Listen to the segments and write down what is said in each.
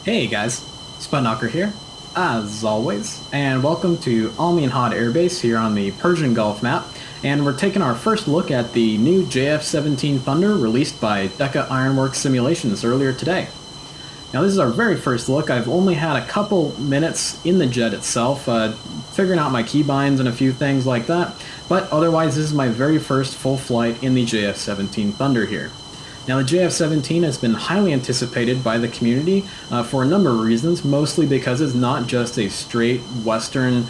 Hey guys, Spudknocker here, as always, and welcome to Almian Hod Air Base here on the Persian Gulf map, and we're taking our first look at the new JF-17 Thunder released by Deka Ironworks Simulations earlier today. Now this is our very first look. I've only had a couple minutes in the jet itself, figuring out my keybinds and a few things like that, but otherwise this is my very first full flight in the JF-17 Thunder here. Now the JF-17 has been highly anticipated by the community for a number of reasons, mostly because it's not just a straight Western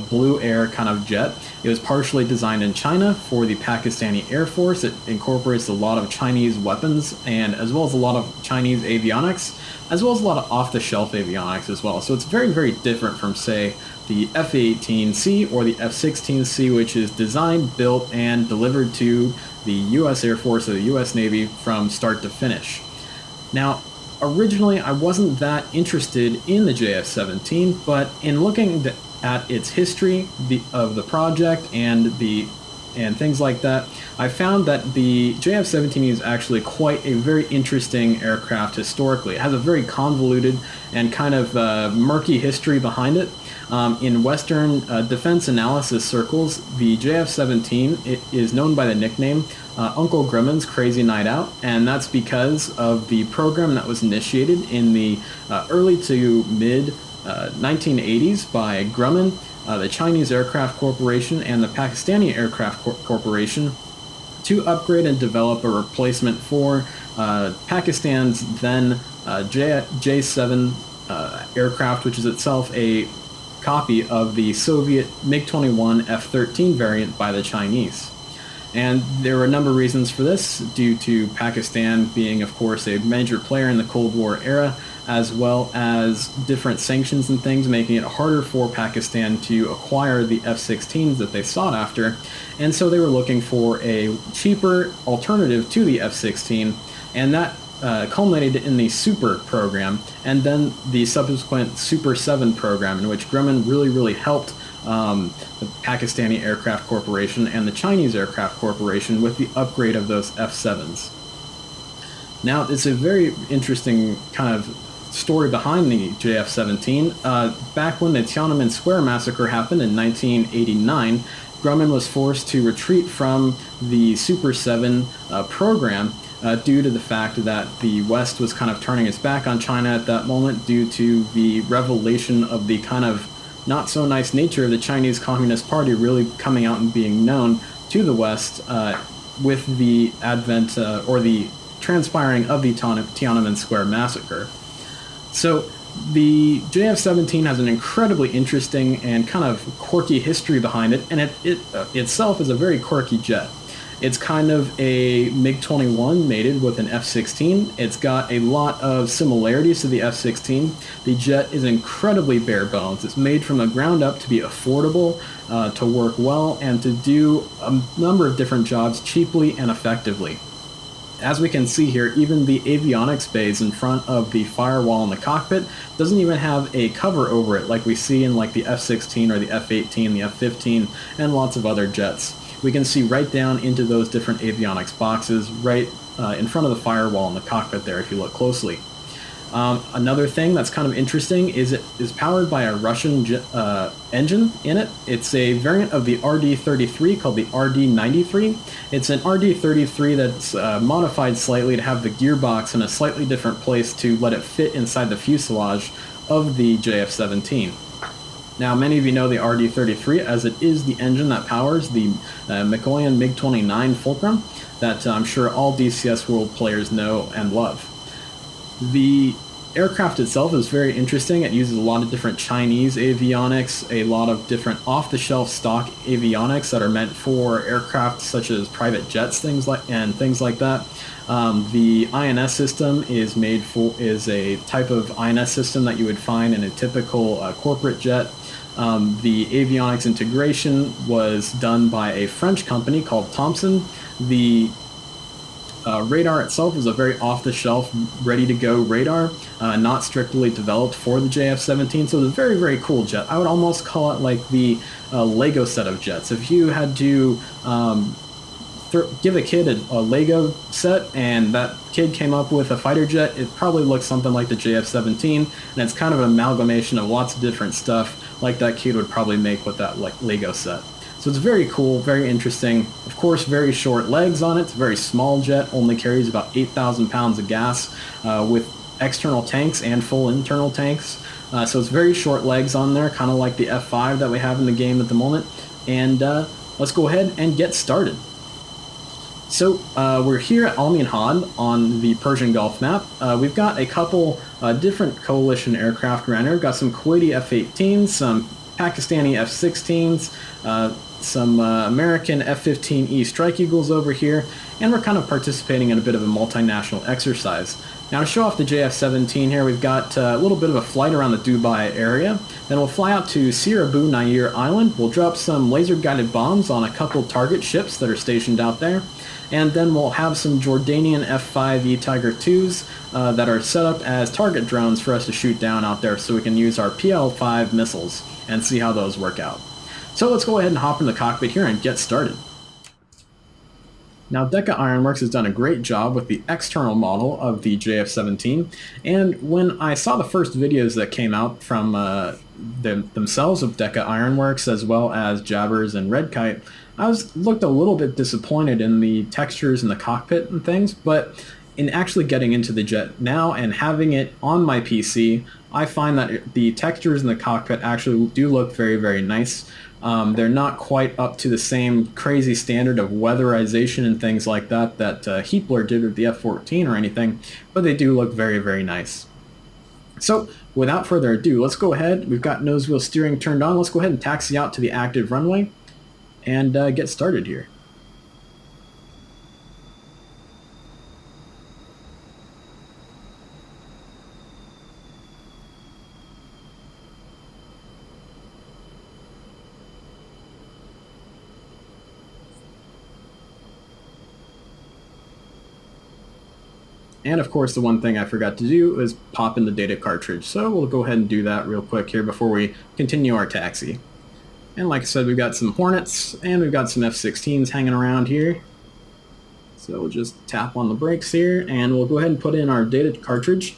blue air kind of jet. It was partially designed in China for the Pakistani Air Force. It incorporates a lot of Chinese weapons and as well as a lot of Chinese avionics, as well as a lot of off-the-shelf avionics as well. So it's very, very different from, say, the F-18C or the F-16C, which is designed, built, and delivered to the U.S. Air Force or the U.S. Navy from start to finish. Now, originally I wasn't that interested in the JF-17, but in looking at its history of the project and things like that, I found that the JF-17 is actually quite a very interesting aircraft historically. It has a very convoluted and kind of murky history behind it. In Western defense analysis circles, the JF-17 is known by the nickname Uncle Grumman's Crazy Night Out, and that's because of the program that was initiated in the early to mid 1980s by Grumman, the Chinese Aircraft Corporation, and the Pakistani Aircraft Corporation to upgrade and develop a replacement for Pakistan's then J-7 aircraft, which is itself a copy of the Soviet MiG-21 F-13 variant by the Chinese. And there were a number of reasons for this, due to Pakistan being, of course, a major player in the Cold War era, as well as different sanctions and things, making it harder for Pakistan to acquire the F-16s that they sought after. And so they were looking for a cheaper alternative to the F-16, and that culminated in the Super program, and then the subsequent Super 7 program, in which Grumman really helped the Pakistani Aircraft Corporation and the Chinese Aircraft Corporation with the upgrade of those F-7s. Now, it's a very interesting kind of story behind the JF-17. Back when the Tiananmen Square massacre happened in 1989, Grumman was forced to retreat from the Super 7 program due to the fact that the West was kind of turning its back on China at that moment due to the revelation of the kind of not so nice nature of the Chinese Communist Party really coming out and being known to the West with the advent or the transpiring of the Tiananmen Square massacre. So the JF-17 has an incredibly interesting and kind of quirky history behind it, and it itself is a very quirky jet. It's kind of a MiG-21 mated with an F-16. It's got a lot of similarities to the F-16. The jet is incredibly bare bones. It's made from the ground up to be affordable, to work well, and to do a number of different jobs cheaply and effectively. As we can see here, even the avionics bays in front of the firewall in the cockpit doesn't even have a cover over it like we see in like the F-16 or the F-18, the F-15, and lots of other jets. We can see right down into those different avionics boxes right in front of the firewall in the cockpit there if you look closely. Another thing that's kind of interesting is it is powered by a Russian engine in it. It's a variant of the RD-33 called the RD-93. It's an RD-33 that's modified slightly to have the gearbox in a slightly different place to let it fit inside the fuselage of the JF-17. Now, many of you know the RD-33 as it is the engine that powers the Mikoyan MiG-29 Fulcrum that I'm sure all DCS World players know and love. The aircraft itself is very interesting. It uses a lot of different Chinese avionics, a lot of different off-the-shelf stock avionics that are meant for aircraft such as private jets, things like that. The INS system is a type of INS system that you would find in a typical corporate jet. The avionics integration was done by a French company called Thomson. The radar itself is a very off-the-shelf, ready-to-go radar, not strictly developed for the JF-17, so it's a very, very cool jet. I would almost call it like the Lego set of jets. If you had to give a kid a Lego set and that kid came up with a fighter jet, it probably looks something like the JF-17, and it's kind of an amalgamation of lots of different stuff like that kid would probably make with that Lego set. So it's very cool, very interesting. Of course, very short legs on it. It's a very small jet, only carries about 8,000 pounds of gas with external tanks and full internal tanks. So it's very short legs on there, kind of like the F5 that we have in the game at the moment. And let's go ahead and get started. So we're here at Almi and Hod on the Persian Gulf map. We've got a couple different coalition aircraft around here. We've got some Kuwaiti F-18s, some Pakistani F-16s, some American F-15E Strike Eagles over here, and we're kind of participating in a bit of a multinational exercise. Now to show off the JF-17 here, we've got a little bit of a flight around the Dubai area. Then we'll fly out to Sirabou Nair Island. We'll drop some laser-guided bombs on a couple target ships that are stationed out there. And then we'll have some Jordanian F-5E Tiger IIs that are set up as target drones for us to shoot down out there so we can use our PL-5 missiles and see how those work out. So let's go ahead and hop in the cockpit here and get started. Now, Deka Ironworks has done a great job with the external model of the JF-17, and when I saw the first videos that came out from themselves of Deka Ironworks as well as Jabbers and Red Kite, I looked a little bit disappointed in the textures in the cockpit and things, but in actually getting into the jet now and having it on my PC, I find that the textures in the cockpit actually do look very, very nice. They're not quite up to the same crazy standard of weatherization and things like that that Heapler did with the F-14 or anything, but they do look very, very nice. So without further ado, let's go ahead. We've got nose wheel steering turned on. Let's go ahead and taxi out to the active runway and get started here. And of course, the one thing I forgot to do is pop in the data cartridge. So we'll go ahead and do that real quick here before we continue our taxi. And like I said, we've got some Hornets and we've got some F-16s hanging around here. So we'll just tap on the brakes here and we'll go ahead and put in our data cartridge.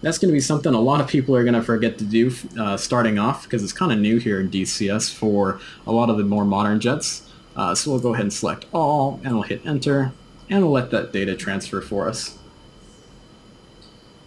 That's going to be something a lot of people are going to forget to do starting off because it's kind of new here in DCS for a lot of the more modern jets. So we'll go ahead and select all and we'll hit enter and we'll let that data transfer for us.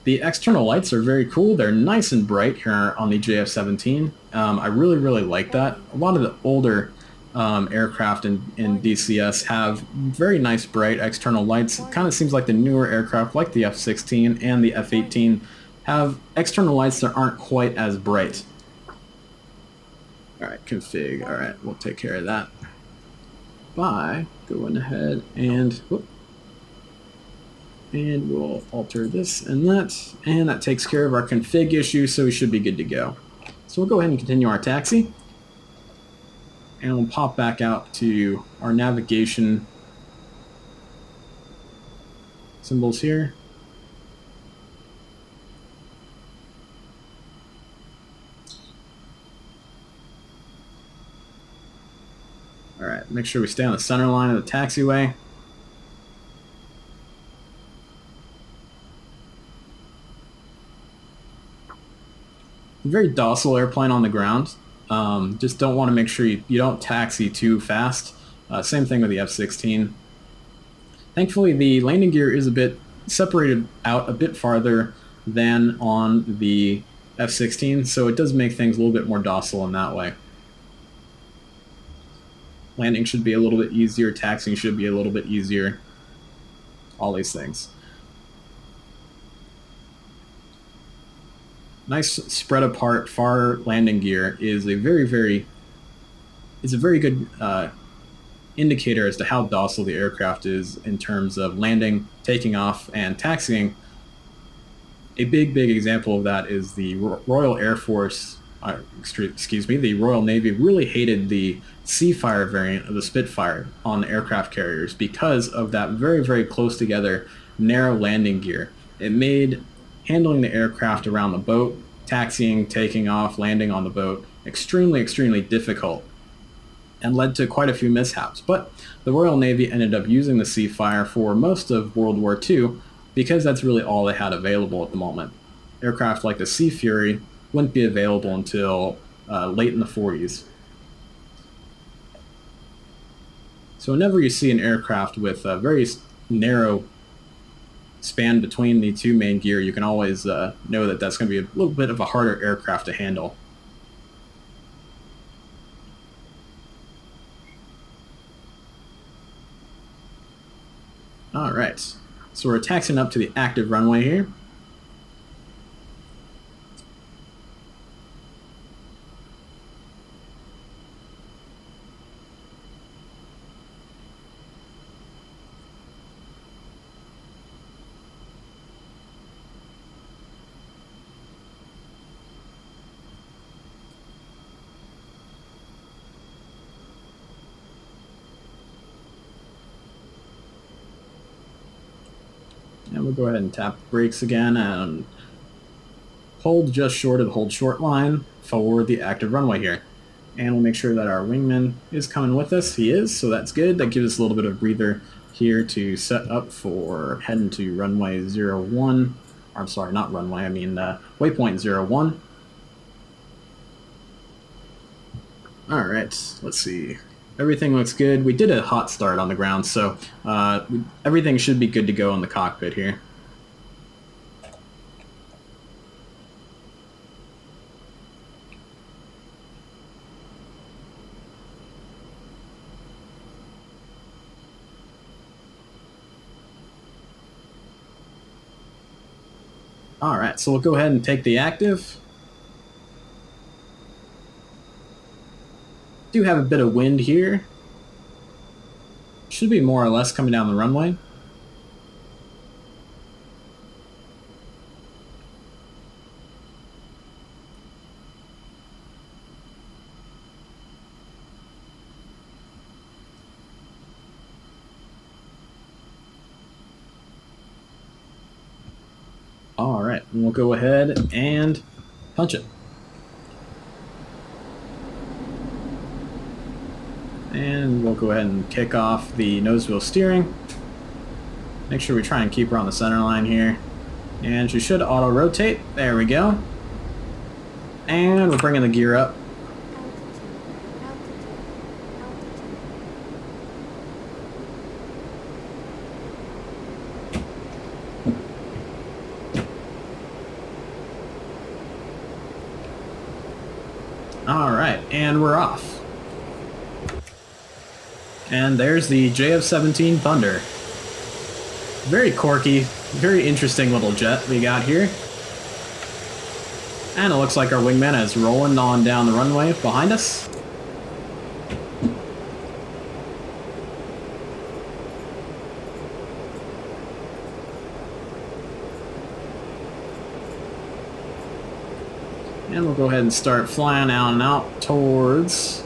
The external lights are very cool. They're nice and bright here on the JF-17. I really, really like that. A lot of the older aircraft in DCS have very nice bright external lights. It kind of seems like the newer aircraft like the F-16 and the F-18 have external lights that aren't quite as bright. Alright, config. Alright, we'll take care of that by going ahead and we'll alter this and that takes care of our config issue, so we should be good to go. So we'll go ahead and continue our taxi, and we'll pop back out to our navigation symbols here. Alright, make sure we stay on the center line of the taxiway. Very docile airplane on the ground. Just don't want to make sure you don't taxi too fast. Same thing with the F-16. Thankfully, the landing gear is a bit separated out a bit farther than on the F-16, so it does make things a little bit more docile in that way. Landing should be a little bit easier, taxiing should be a little bit easier, all these things. Nice spread apart far landing gear is a very good indicator as to how docile the aircraft is in terms of landing, taking off, and taxiing. A big example of that is the Royal Air Force, the Royal Navy really hated the Seafire variant of the Spitfire on the aircraft carriers because of that very close together narrow landing gear. It made handling the aircraft around the boat, taxiing, taking off, landing on the boat, extremely difficult. and led to quite a few mishaps. But the Royal Navy ended up using the Seafire for most of World War II because that's really all they had available at the moment. Aircraft like the Sea Fury wouldn't be available until late in the 40s. So whenever you see an aircraft with a very narrow span between the two main gear, you can always know that that's going to be a little bit of a harder aircraft to handle. Alright, so we're taxiing up to the active runway here. And we'll go ahead and tap brakes again and hold just short of the hold short line for the active runway here. And we'll make sure that our wingman is coming with us. He is, so that's good. That gives us a little bit of breather here to set up for heading to runway 01. I'm sorry, not runway, I mean waypoint 01. Alright, let's see. Everything looks good. We did a hot start on the ground, so everything should be good to go in the cockpit here. Alright, so we'll go ahead and take the active. Do have a bit of wind here. Should be more or less coming down the runway. Alright, and we'll go ahead and punch it. And we'll go ahead and kick off the nose wheel steering. Make sure we try and keep her on the center line here. And she should auto rotate. There we go. And we're bringing the gear up. Alright, and we're off. And there's the JF-17 Thunder. Very quirky, very interesting little jet we got here. And it looks like our wingman is rolling on down the runway behind us. And we'll go ahead and start flying out and out towards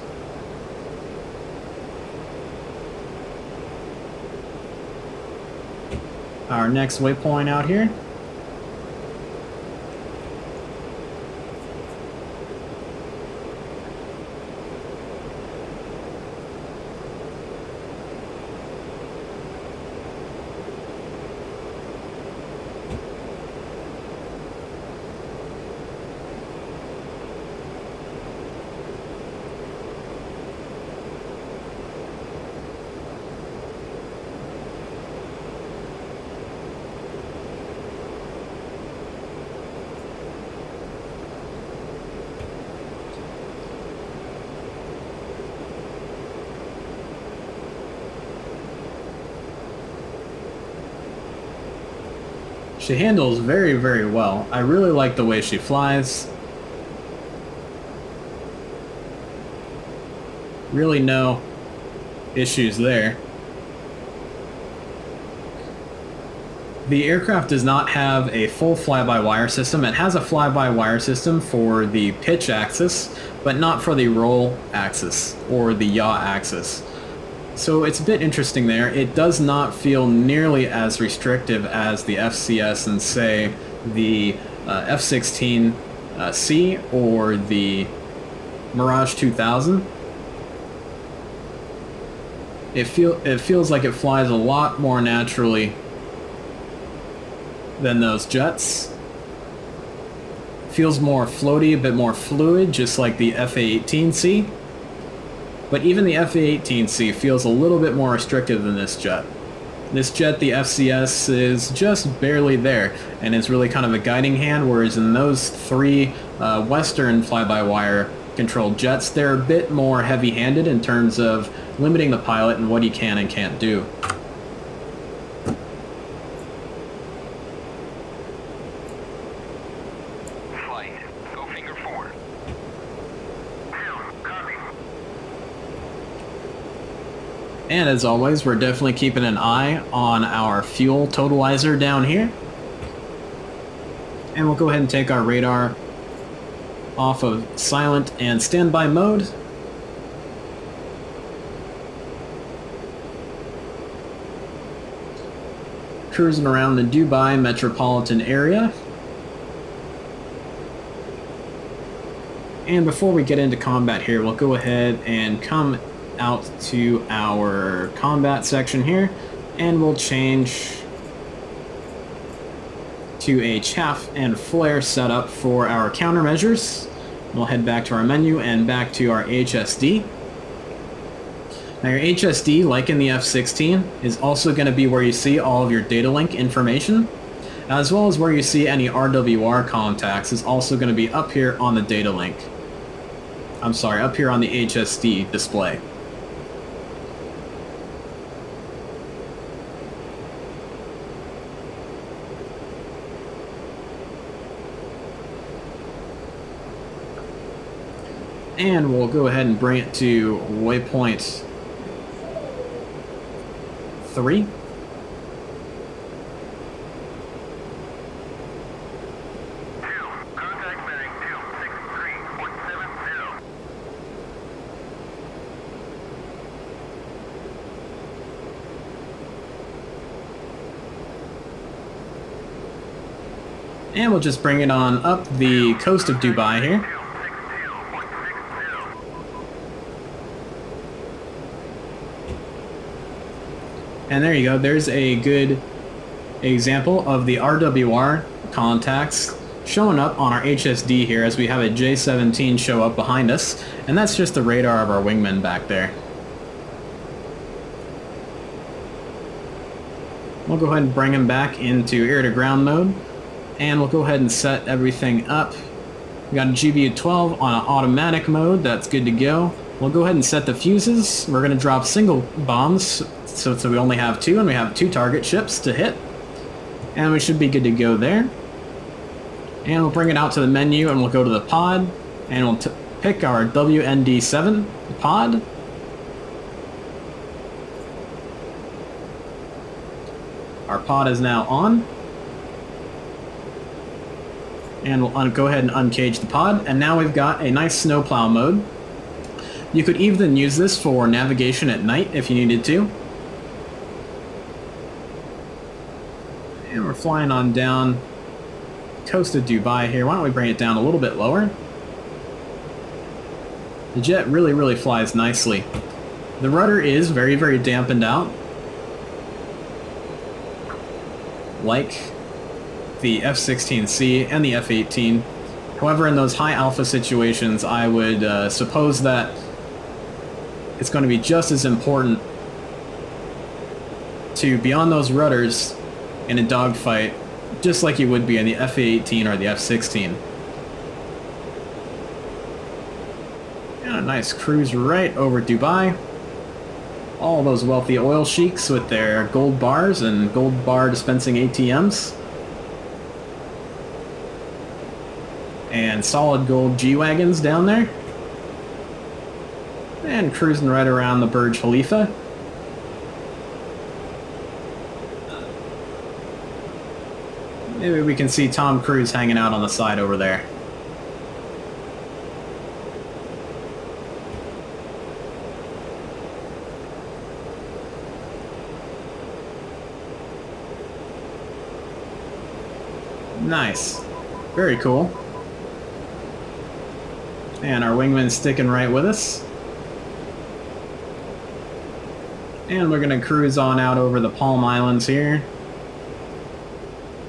our next waypoint out here. She handles very, very well. I really like the way she flies. Really no issues there. The aircraft does not have a full fly-by-wire system. It has a fly-by-wire system for the pitch axis, but not for the roll axis or the yaw axis. So it's a bit interesting there. It does not feel nearly as restrictive as the FCS and, say, the F-16C or the Mirage 2000. it feels like it flies a lot more naturally than those jets. Feels more floaty, a bit more fluid, just like the FA-18C. But even the FA-18C feels a little bit more restrictive than this jet. This jet, the FCS, is just barely there, and is really kind of a guiding hand, whereas in those three Western fly-by-wire controlled jets, they're a bit more heavy-handed in terms of limiting the pilot and what he can and can't do. And as always, we're definitely keeping an eye on our fuel totalizer down here. And we'll go ahead and take our radar off of silent and standby mode. Cruising around the Dubai metropolitan area. And before we get into combat here, we'll go ahead and come out to our combat section here, and we'll change to a chaff and flare setup for our countermeasures. We'll head back to our menu and back to our HSD. Now your HSD, like in the F-16, is also going to be where you see all of your data link information, as well as where you see any RWR contacts is also going to be up here on the data link. I'm sorry, up here on the HSD display. And we'll go ahead and bring it to waypoint 3. And we'll just bring it on up the coast of Dubai here. And there you go, there's a good example of the RWR contacts showing up on our HSD here as we have a J-17 show up behind us, and that's just the radar of our wingman back there. We'll go ahead and bring him back into air-to-ground mode, and we'll go ahead and set everything up. We got a GBU-12 on an automatic mode, that's good to go. We'll go ahead and set the fuses. We're going to drop single bombs, so we only have 2, and we have 2 target ships to hit. And we should be good to go there. And we'll bring it out to the menu, and we'll go to the pod, and we'll pick our WND7 pod. Our pod is now on. And we'll go ahead and uncage the pod, and now we've got a nice snowplow mode. You could even use this for navigation at night if you needed to. And we're flying on down coast of Dubai here. Why don't we bring it down a little bit lower? The jet really flies nicely. The rudder is very dampened out, like the F-16C and the F-18. However, in those high alpha situations, I would suppose that it's going to be just as important to be on those rudders in a dogfight, just like you would be in the F-18 or the F-16. And a nice cruise right over Dubai. All those wealthy oil sheiks with their gold bars and gold bar dispensing ATMs. And solid gold G-Wagons down there. And cruising right around the Burj Khalifa. Maybe we can see Tom Cruise hanging out on the side over there. Nice. Very cool. And our wingman's sticking right with us. And we're going to cruise on out over the Palm Islands here.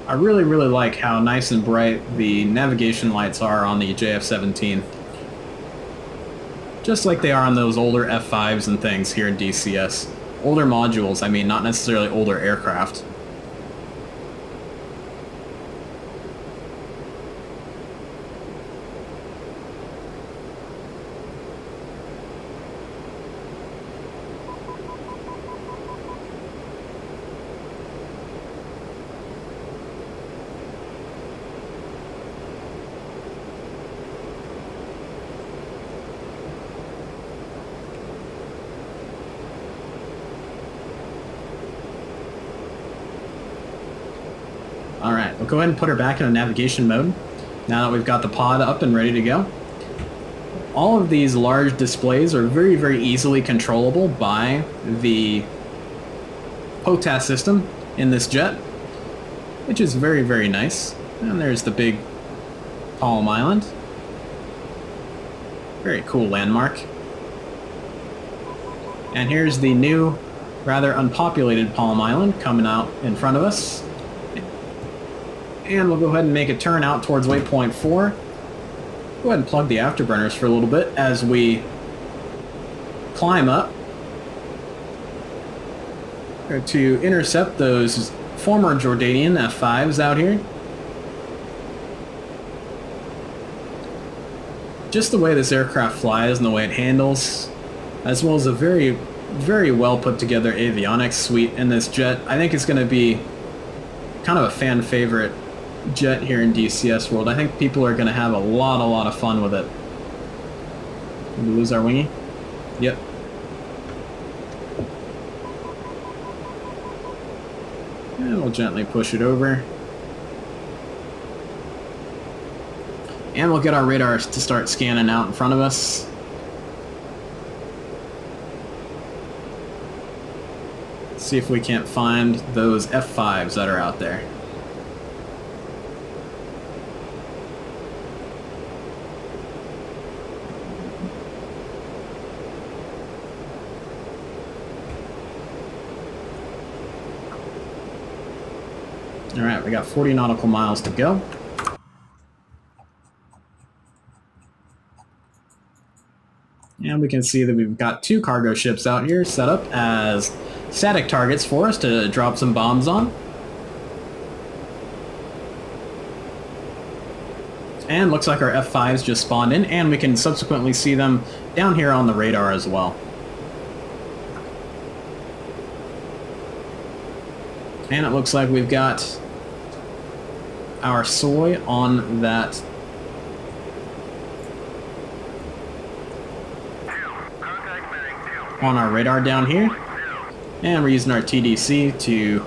I really like how nice and bright the navigation lights are on the JF-17. Just like they are on those older F5s and things here in DCS. Older modules, I mean, not necessarily older aircraft. Alright, we'll go ahead and put her back into navigation mode, now that we've got the pod up and ready to go. All of these large displays are very easily controllable by the HOTAS system in this jet, which is very nice. And there's the big Palm Island. Very cool landmark. And here's the new, rather unpopulated Palm Island coming out in front of us. And we'll go ahead and make a turn out towards waypoint 4. Go ahead and plug the afterburners for a little bit as we climb up to intercept those former Jordanian F5s out here. Just the way this aircraft flies and the way it handles, as well as a very well put together avionics suite in this jet, I think it's going to be kind of a fan favorite jet here in DCS World. I think people are going to have a lot of fun with it. Did we lose our wingy? Yep. And we'll gently push it over. And we'll get our radars to start scanning out in front of us. See if we can't find those F5s that are out there. Alright, we got 40 nautical miles to go. And we can see that we've got 2 cargo ships out here set up as static targets for us to drop some bombs on. And looks like our F5s just spawned in, and we can subsequently see them down here on the radar as well. And it looks like we've got our soy on that on our radar down here. And we're using our TDC to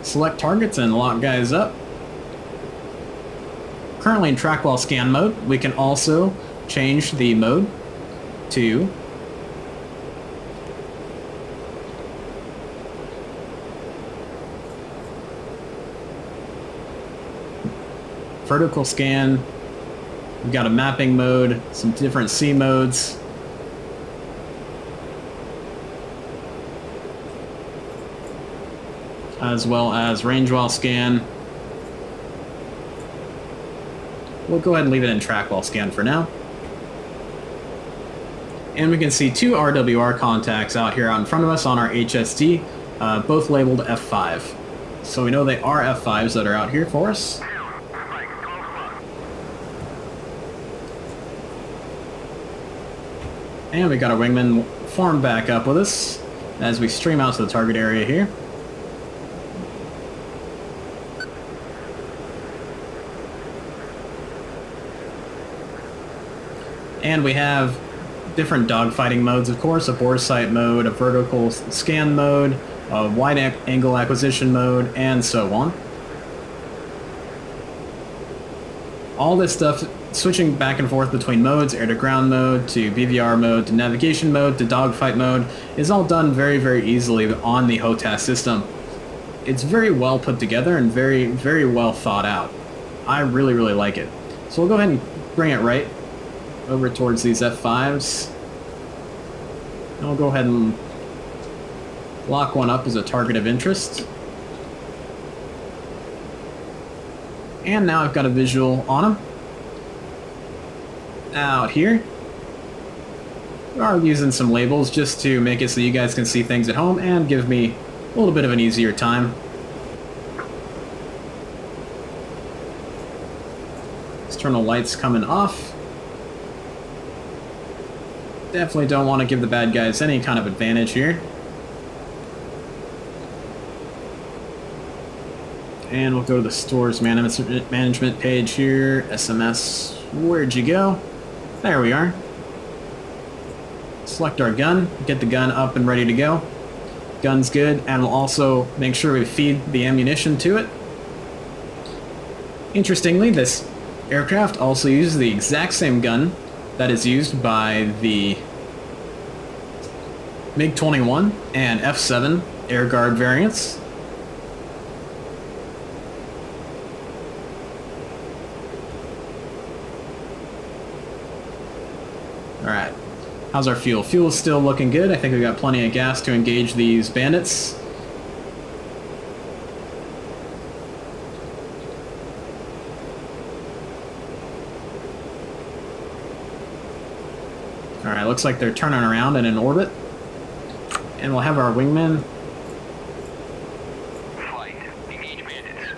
select targets and lock guys up. Currently in track while scan mode. We can also change the mode to vertical scan. We've got a mapping mode, some different C modes. As well as range while scan. We'll go ahead and leave it in track while scan for now. And we can see 2 RWR contacts out here out in front of us on our HSD, both labeled F5. So we know they are F5s that are out here for us. And we got our wingman formed back up with us as we stream out to the target area here. And we have different dogfighting modes, of course, a bore sight mode, a vertical scan mode, a wide angle acquisition mode, and so on. All this stuff switching back and forth between modes, air-to-ground mode, to BVR mode, to navigation mode, to dogfight mode, is all done very easily on the HOTAS system. It's very well put together and very well thought out. I really like it. So we'll go ahead and bring it right over towards these F5s. And we'll go ahead and lock one up as a target of interest. And now I've got a visual on him. Out here. We are using some labels just to make it so you guys can see things at home and give me a little bit of an easier time. External lights coming off. Definitely don't want to give the bad guys any kind of advantage here. And we'll go to the store's management page here. SMS, where'd you go? There we are. Select our gun, get the gun up and ready to go. Gun's good, and we'll also make sure we feed the ammunition to it. Interestingly, this aircraft also uses the exact same gun that is used by the MiG-21 and F-7 Air Guard variants. Alright, how's our fuel? Fuel's still looking good. I think we got plenty of gas to engage these bandits. Alright, looks like they're turning around and in orbit. And we'll have our wingman. Flight, engage bandits.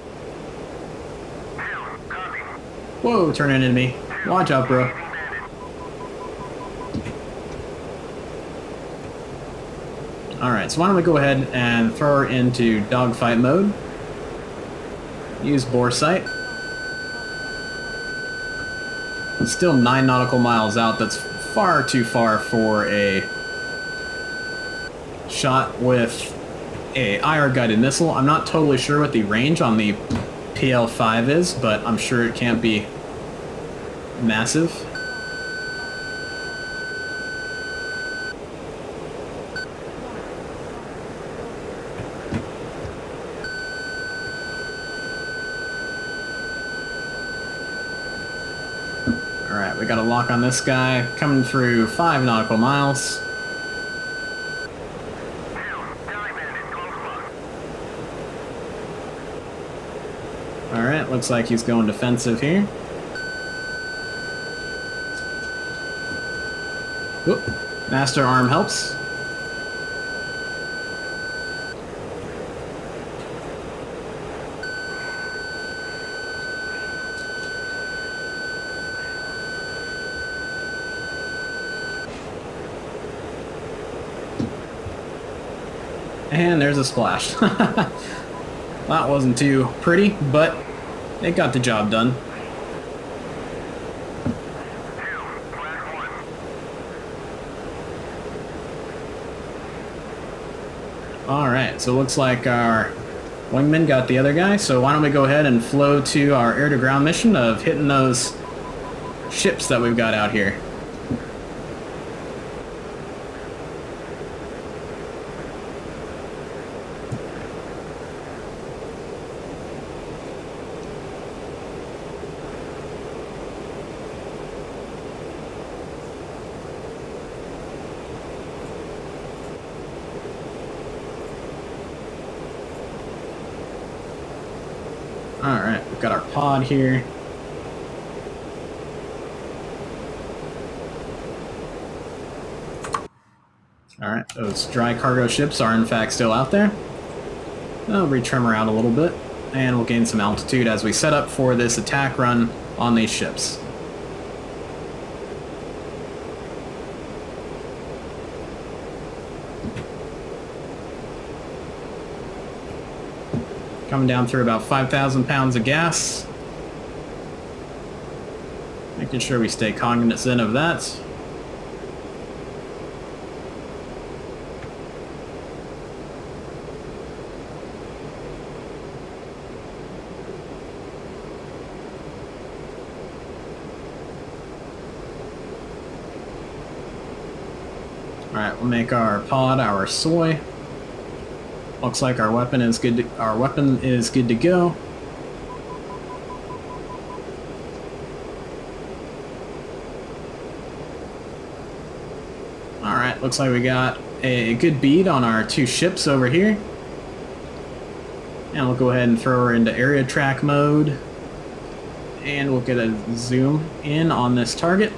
Whoa, turning into me. Watch out, bro. Alright, so why don't we go ahead and throw her into Dogfight Mode. Use bore sight. Still 9 nautical miles out. That's far too far for a shot with a IR-guided missile. I'm not totally sure what the range on the PL-5 is, but I'm sure it can't be massive. Alright, we got a lock on this guy, coming through 5 nautical miles. Alright, looks like he's going defensive here. Whoop. Master arm helps. And there's a splash. That wasn't too pretty, but it got the job done. Alright, so it looks like our wingman got the other guy, so why don't we go ahead and flow to our air-to-ground mission of hitting those ships that we've got out here. Alright, we've got our pod here. Alright, those dry cargo ships are in fact still out there. I'll retrim her out a little bit, and we'll gain some altitude as we set up for this attack run on these ships. Coming down through about 5,000 pounds of gas. Making sure we stay cognizant of that. Alright, we'll make our pod our soy. Looks like our weapon is good to go. looks like we got a good bead on our two ships over here. And we'll go ahead and throw her into area track mode. And we'll get a zoom in on this target.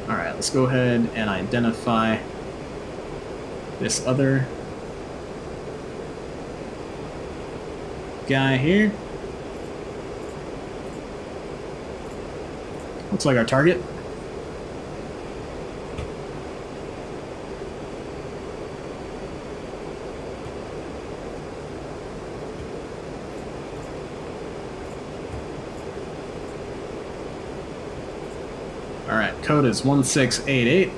Alright, let's go ahead and identify this other guy here. Looks like our target. Alright, code is 1688.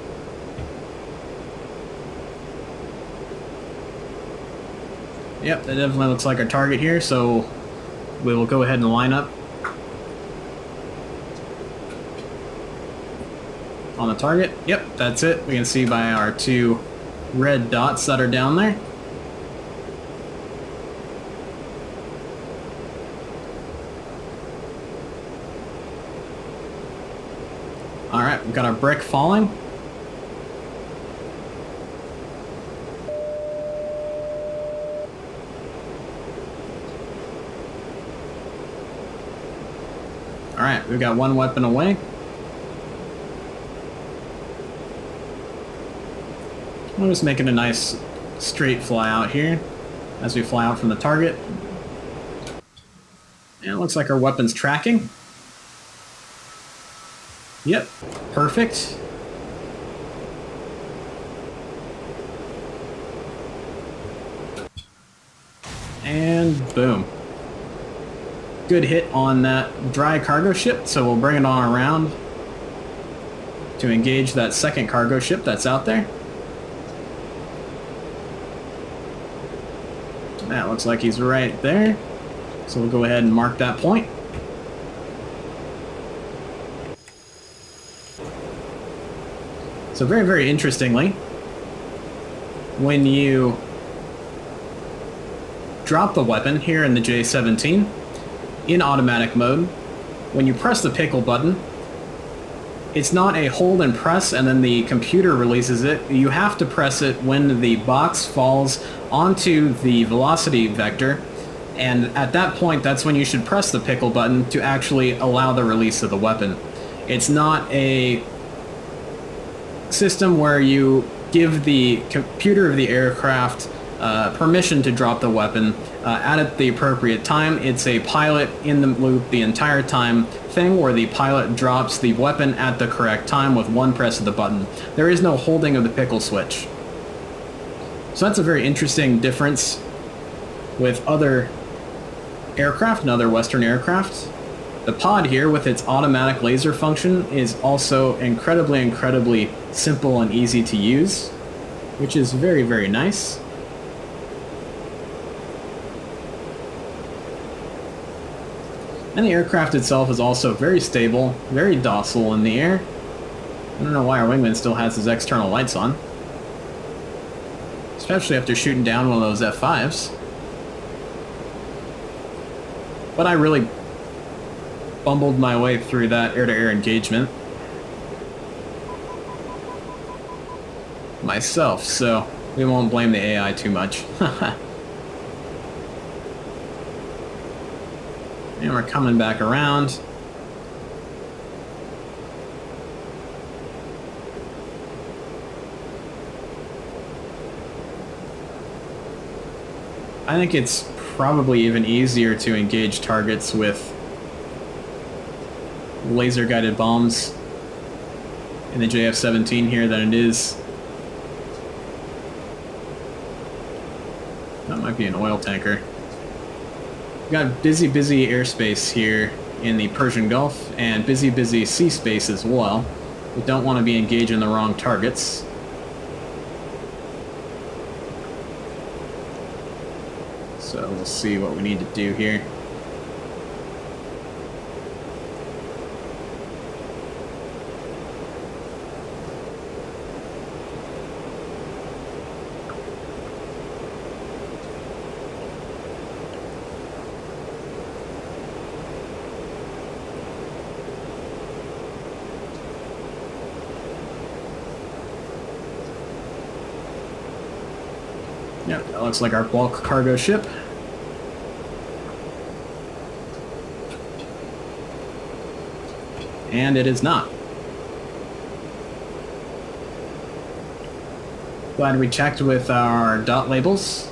Yep, that definitely looks like our target here, so we will go ahead and line up on the target. Yep, that's it. We can see by our two red dots that are down there. Alright, we've got our brick falling. Alright, we've got one weapon away. We're just making a nice straight fly out here as we fly out from the target. And it looks like our weapon's tracking. Yep, perfect. And boom. Good hit on that dry cargo ship, so we'll bring it on around to engage that second cargo ship that's out there. That looks like he's right there, so we'll go ahead and mark that point. So very, very interestingly, when you drop the weapon here in the J-17 in automatic mode, when you press the pickle button, it's not a hold and press and then the computer releases it. You have to press it when the box falls onto the velocity vector, and at that point, that's when you should press the pickle button to actually allow the release of the weapon. It's not a system where you give the computer of the aircraft permission to drop the weapon at the appropriate time. It's a pilot in the loop the entire time thing where the pilot drops the weapon at the correct time with one press of the button. There is no holding of the pickle switch. So that's a very interesting difference with other aircraft and other Western aircraft. The pod here with its automatic laser function is also incredibly simple and easy to use, which is very, very nice. And the aircraft itself is also very stable, very docile in the air. I don't know why our wingman still has his external lights on, especially after shooting down one of those F-5s. But I really bumbled my way through that air-to-air engagement myself, so we won't blame the AI too much. And we're coming back around. I think it's probably even easier to engage targets with laser-guided bombs in the JF-17 here than it is. That might be an oil tanker. We've got busy airspace here in the Persian Gulf and busy sea space as well. We don't want to be engaging the wrong targets. So we'll see what we need to do here. Yep, that looks like our bulk cargo ship. And it is not. Glad we checked with our dot labels.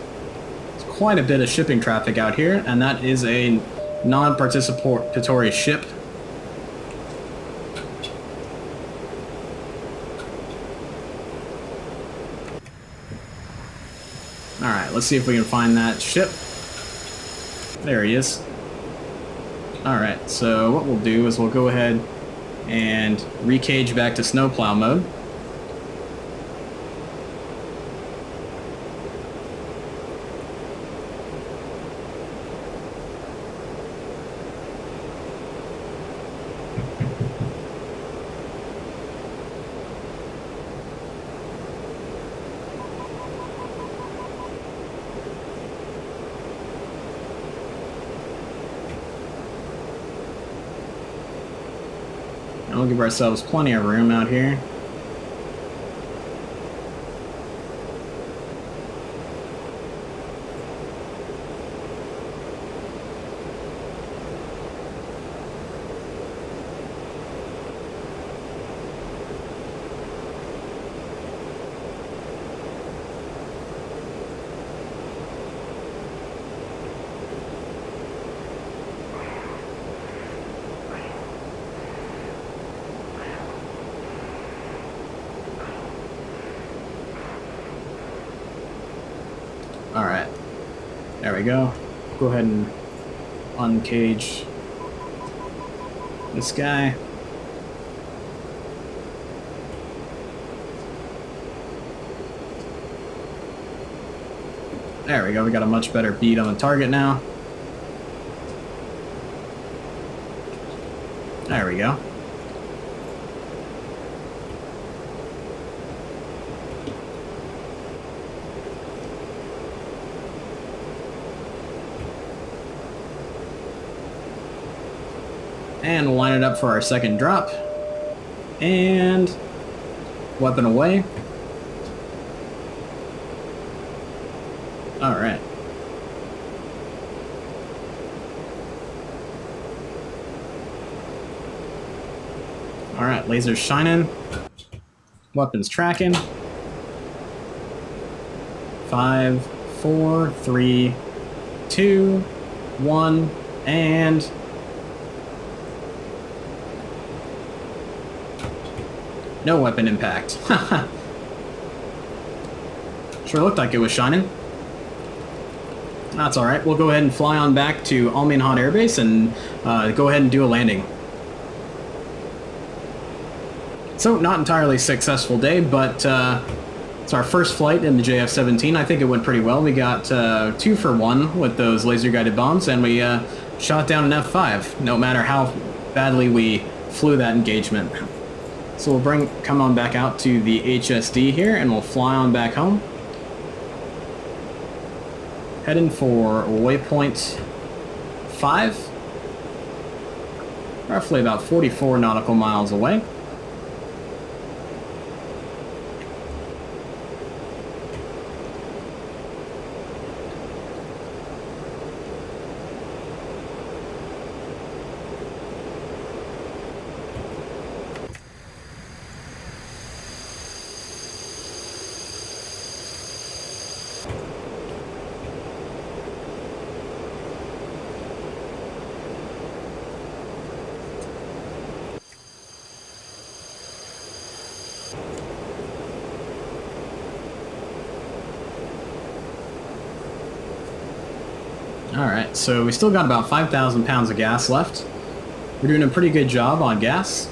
There's quite a bit of shipping traffic out here, and that is a non-participatory ship. Alright, let's see if we can find that ship. There he is. Alright, so what we'll do is we'll go ahead and recage back to snowplow mode. And we'll give ourselves plenty of room out here. Alright, there we go. Go ahead and uncage this guy. There we go, we got a much better bead on the target now. There we go. And we'll line it up for our second drop. And weapon away. Alright. Alright, laser's shining. Weapons tracking. 5, 4, 3, 2, 1, and... no weapon impact. Sure looked like it was shining. That's alright. We'll go ahead and fly on back to Almian Air Base and go ahead and do a landing. So, not entirely successful day, but it's our first flight in the JF-17. I think it went pretty well. We got 2 for 1 with those laser-guided bombs, and we shot down an F5, no matter how badly we flew that engagement. So we'll come on back out to the HSD here, and we'll fly on back home. Heading for waypoint 5. Roughly about 44 nautical miles away. Alright, so we still got about 5,000 pounds of gas left. We're doing a pretty good job on gas.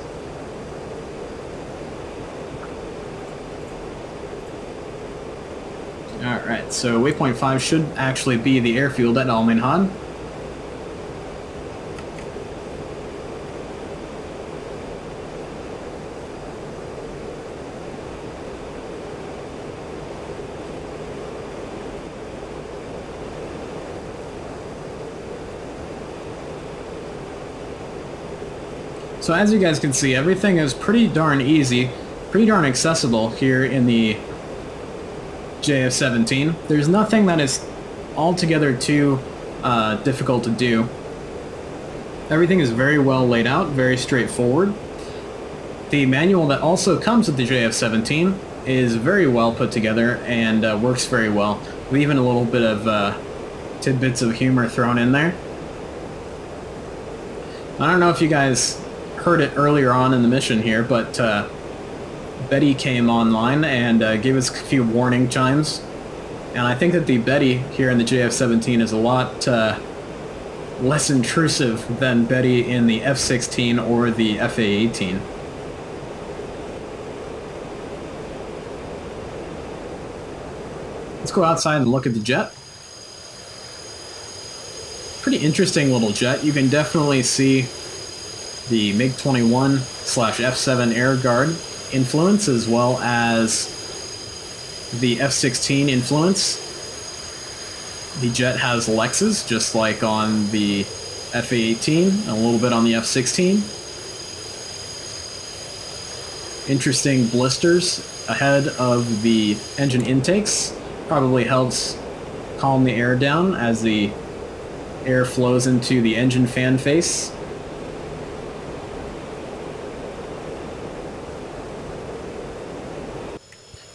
Alright, so waypoint 5 should actually be the airfield at Almian. So as you guys can see, everything is pretty darn easy, pretty darn accessible here in the JF-17. There's nothing that is altogether too difficult to do. Everything is very well laid out, very straightforward. The manual that also comes with the JF-17 is very well put together and works very well, with even a little bit of tidbits of humor thrown in there. I don't know if you guys heard it earlier on in the mission here, but Betty came online and gave us a few warning chimes. And I think that the Betty here in the JF-17 is a lot less intrusive than Betty in the F-16 or the FA-18. Let's go outside and look at the jet. Pretty interesting little jet. You can definitely see the MiG-21/F-7 Air Guard influence as well as the F-16 influence. The jet has Lexus, just like on the FA-18, a little bit on the F-16. Interesting blisters ahead of the engine intakes. Probably helps calm the air down as the air flows into the engine fan face.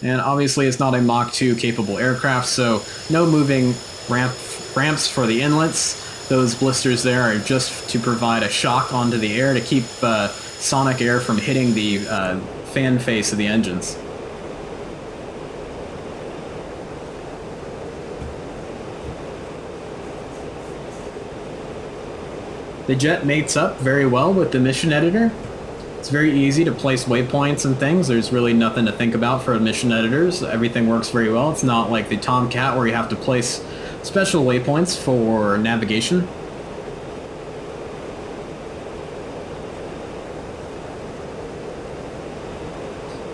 And obviously it's not a Mach 2 capable aircraft, so no moving ramps for the inlets. Those blisters there are just to provide a shock onto the air to keep sonic air from hitting the fan face of the engines. The jet mates up very well with the mission editor. It's very easy to place waypoints and things. There's really nothing to think about for mission editors. Everything works very well. It's not like the Tomcat where you have to place special waypoints for navigation.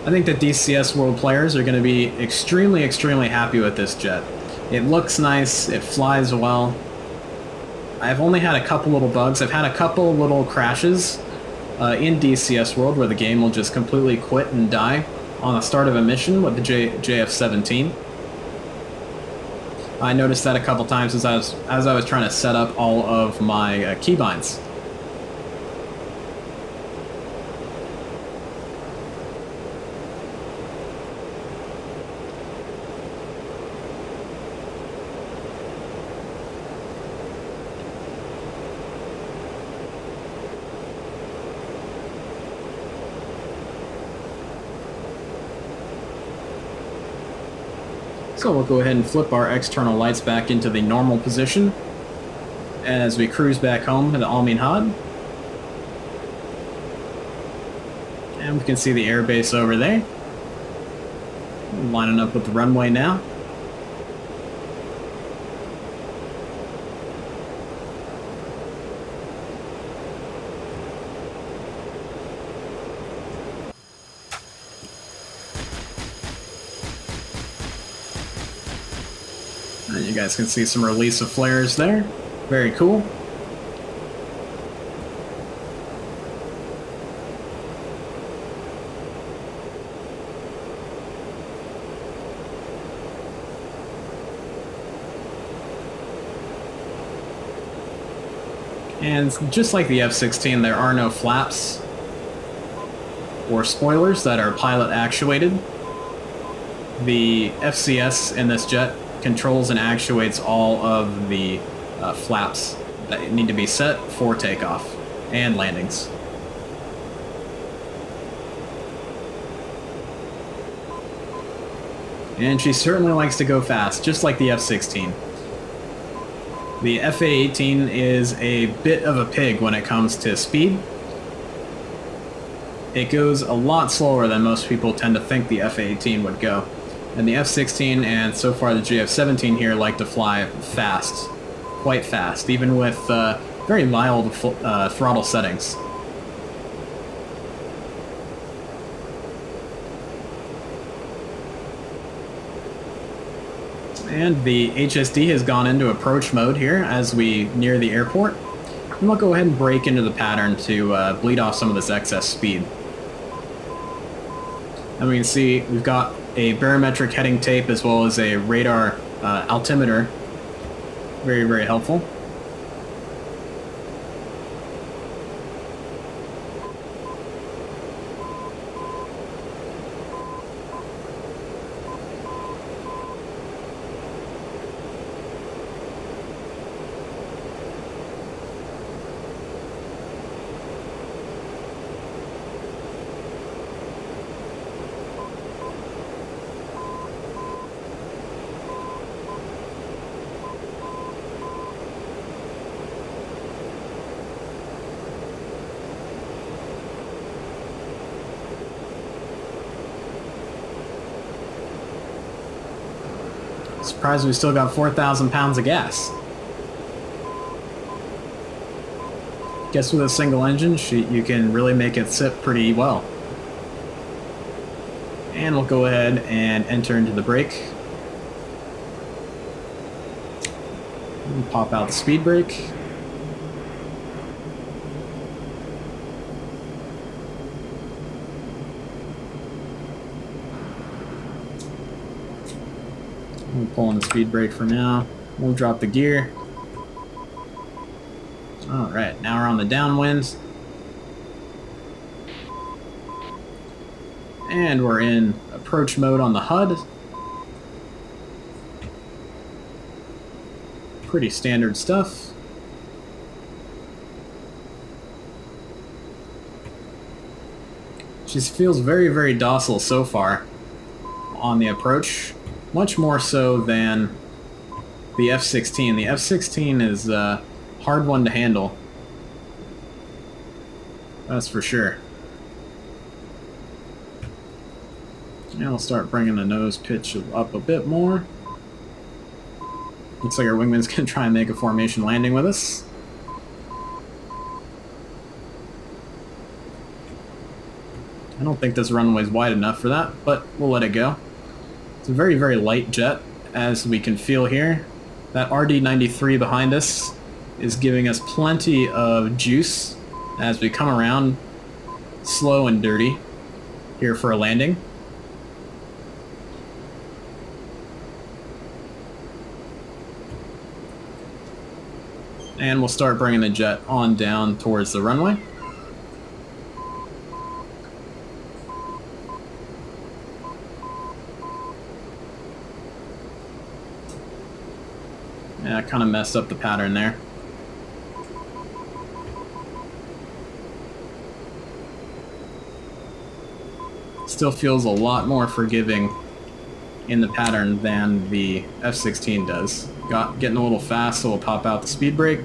I think that DCS World players are going to be extremely, extremely happy with this jet. It looks nice, it flies well. I've only had a couple little bugs. I've had a couple little crashes in DCS World where the game will just completely quit and die on the start of a mission with the JF-17. I noticed that a couple times as I was trying to set up all of my keybinds. So we'll go ahead and flip our external lights back into the normal position as we cruise back home to the Al Minhad. And we can see the airbase over there. Lining up with the runway now. And you guys can see some release of flares there. Very cool. And just like the F-16, there are no flaps or spoilers that are pilot actuated. The FCS in this jet controls and actuates all of the flaps that need to be set for takeoff and landings. And she certainly likes to go fast, just like the F-16. The FA-18 is a bit of a pig when it comes to speed. It goes a lot slower than most people tend to think the F-18 would go. And the F-16 and so far the JF-17 here like to fly fast, quite fast, even with very mild throttle settings. And the HSD has gone into approach mode here as we near the airport. And we'll go ahead and break into the pattern to bleed off some of this excess speed. And we can see we've got a barometric heading tape as well as a radar altimeter. Very, very helpful. Surprised we still got 4,000 pounds of gas. Guess with a single engine, you can really make it sit pretty well. And we'll go ahead and enter into the brake. And pop out the speed brake. We'll pull on the speed brake for now. We'll drop the gear. Alright, now we're on the downwind. And we're in approach mode on the HUD. Pretty standard stuff. Just feels very, very docile so far on the approach. Much more so than the F-16. The F-16 is a hard one to handle. That's for sure. Now we'll start bringing the nose pitch up a bit more. Looks like our wingman's going to try and make a formation landing with us. I don't think this runway's wide enough for that, but we'll let it go. It's a very, very light jet, as we can feel here. That RD-93 behind us is giving us plenty of juice as we come around slow and dirty here for a landing. And we'll start bringing the jet on down towards the runway. Yeah, I kind of messed up the pattern there. Still feels a lot more forgiving in the pattern than the F-16 does. Getting a little fast, so we'll pop out the speed brake.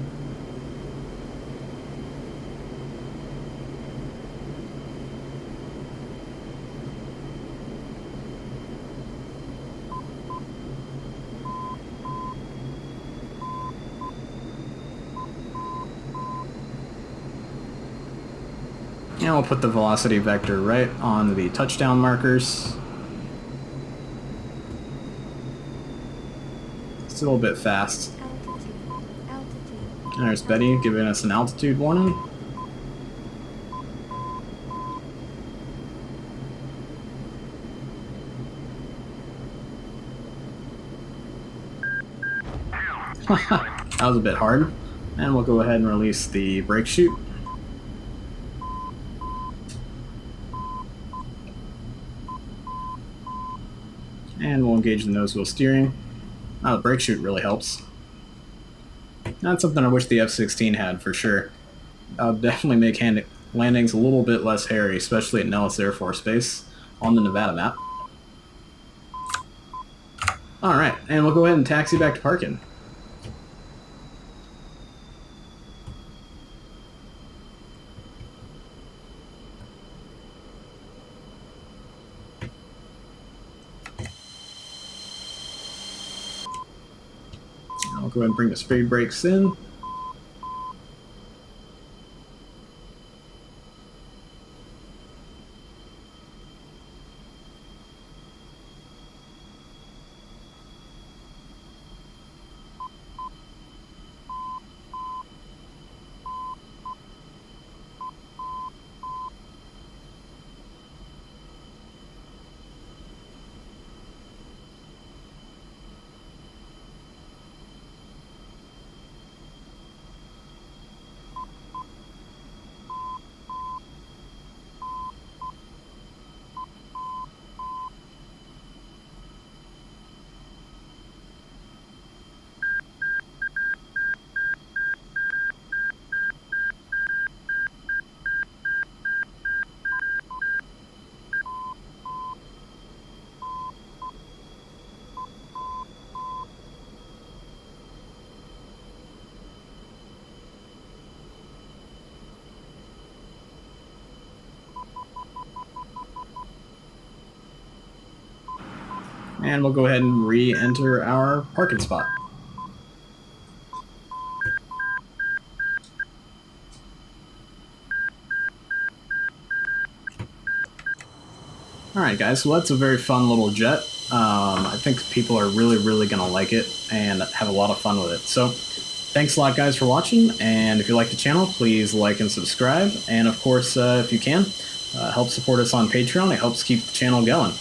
And we'll put the velocity vector right on the touchdown markers. Still a bit fast. There's Betty giving us an altitude warning. That was a bit hard. And we'll go ahead and release the brake chute. And we'll engage the nose wheel steering. Oh, the brake chute really helps. That's something I wish the F-16 had, for sure. That would definitely make landings a little bit less hairy, especially at Nellis Air Force Base on the Nevada map. Alright, and we'll go ahead and taxi back to parking. I'll go ahead and bring the speed brakes in. And we'll go ahead and re-enter our parking spot. Alright guys, well that's a very fun little jet. I think people are really going to like it and have a lot of fun with it. So, thanks a lot guys for watching, and if you like the channel, please like and subscribe. And of course, if you can, help support us on Patreon. It helps keep the channel going.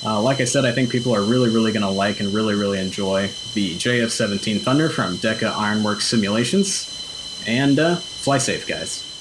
Like I said, I think people are really going to like and really enjoy the JF-17 Thunder from Deka Ironworks Simulations. And fly safe, guys.